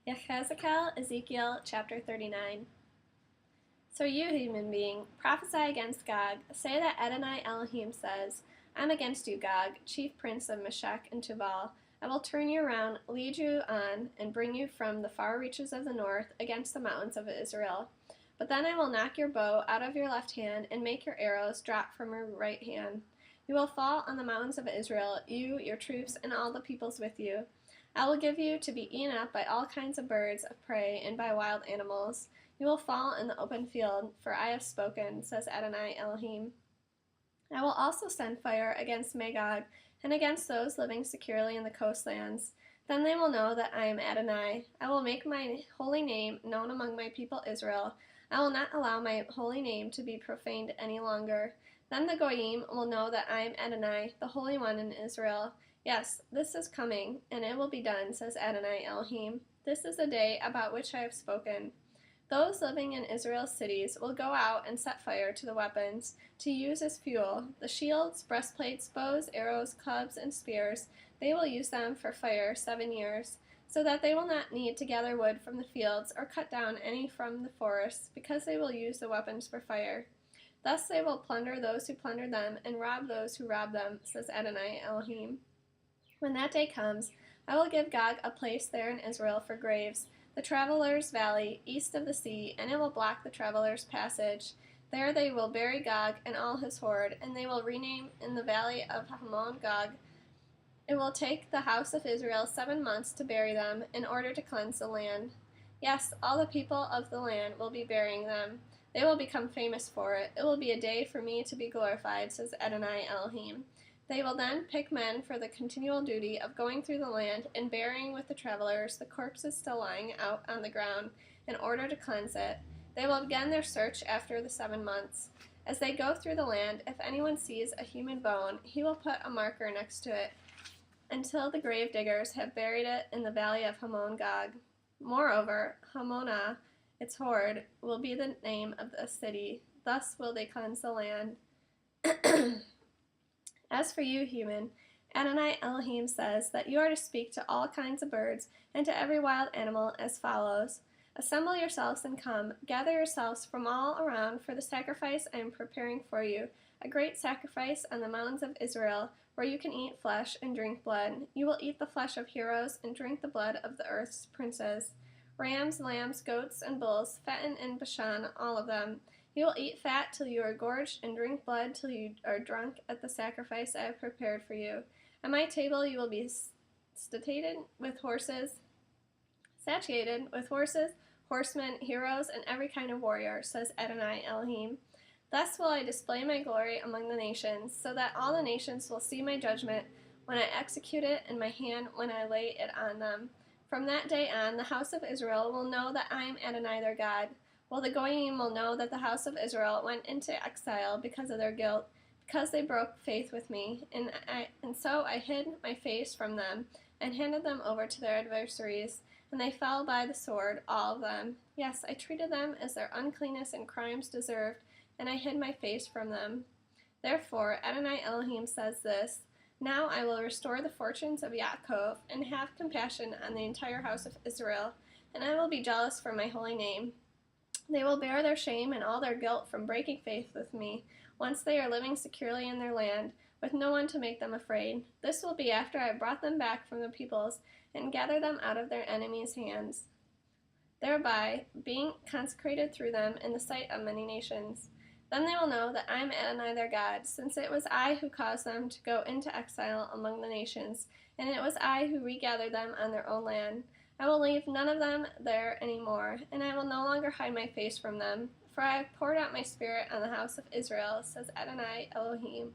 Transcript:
Yechezk'el, Ezekiel chapter 39. So you, human being, prophesy against Gog. Say that Adonai Elohim says, I'm against you, Gog, chief prince of Meshech and Tubal. I will turn you around, lead you on, and bring you from the far reaches of the north against the mountains of Israel. But then I will knock your bow out of your left hand and make your arrows drop from your right hand. You will fall on the mountains of Israel, you, your troops, and all the peoples with you. I will give you to be eaten up by all kinds of birds of prey and by wild animals. You will fall in the open field, for I have spoken, says Adonai Elohim. I will also send fire against Magog and against those living securely in the coastlands. Then they will know that I am Adonai. I will make my holy name known among my people Israel. I will not allow my holy name to be profaned any longer. Then the Goyim will know that I am Adonai, the Holy One in Israel. Yes, this is coming, and it will be done, says Adonai Elohim. This is the day about which I have spoken. Those living in Israel's cities will go out and set fire to the weapons, to use as fuel, the shields, breastplates, bows, arrows, clubs, and spears. They will use them for fire 7 years, so that they will not need to gather wood from the fields or cut down any from the forests, because they will use the weapons for fire. Thus they will plunder those who plunder them and rob those who rob them, says Adonai Elohim. When that day comes, I will give Gog a place there in Israel for graves, the travelers' valley, east of the sea, and it will block the travelers' passage. There they will bury Gog and all his horde, and they will rename in the valley of Hamon Gog. It will take the house of Israel 7 months to bury them, in order to cleanse the land. Yes, all the people of the land will be burying them. They will become famous for it. It will be a day for me to be glorified, says Adonai Elohim. They will then pick men for the continual duty of going through the land and burying with the travelers the corpses still lying out on the ground, in order to cleanse it. They will begin their search after the 7 months. As they go through the land, if anyone sees a human bone, he will put a marker next to it, until the grave diggers have buried it in the valley of Hamon Gog. Moreover, Hamonah, its horde, will be the name of the city. Thus will they cleanse the land. As for you, human, Adonai Elohim says that you are to speak to all kinds of birds and to every wild animal as follows. Assemble yourselves and come, gather yourselves from all around for the sacrifice I am preparing for you, a great sacrifice on the mountains of Israel, where you can eat flesh and drink blood. You will eat the flesh of heroes and drink the blood of the earth's princes. Rams, lambs, goats, and bulls, fattened in Bashan, all of them. You will eat fat till you are gorged, and drink blood till you are drunk at the sacrifice I have prepared for you. At my table you will be satiated with horses, horsemen, heroes, and every kind of warrior, says Adonai Elohim. Thus will I display my glory among the nations, so that all the nations will see my judgment when I execute it, and my hand when I lay it on them. From that day on, the house of Israel will know that I am Adonai their God. While the Goyim will know that the house of Israel went into exile because of their guilt, because they broke faith with me, and so I hid my face from them, and handed them over to their adversaries, and they fell by the sword, all of them. Yes, I treated them as their uncleanness and crimes deserved, and I hid my face from them. Therefore, Adonai Elohim says this, Now I will restore the fortunes of Yaakov, and have compassion on the entire house of Israel, and I will be jealous for my holy name. They will bear their shame and all their guilt from breaking faith with me, once they are living securely in their land, with no one to make them afraid. This will be after I have brought them back from the peoples, and gathered them out of their enemies' hands, thereby being consecrated through them in the sight of many nations. Then they will know that I am Adonai their God, since it was I who caused them to go into exile among the nations, and it was I who regathered them on their own land. I will leave none of them there any more, and I will no longer hide my face from them, for I have poured out my spirit on the house of Israel, says Adonai Elohim.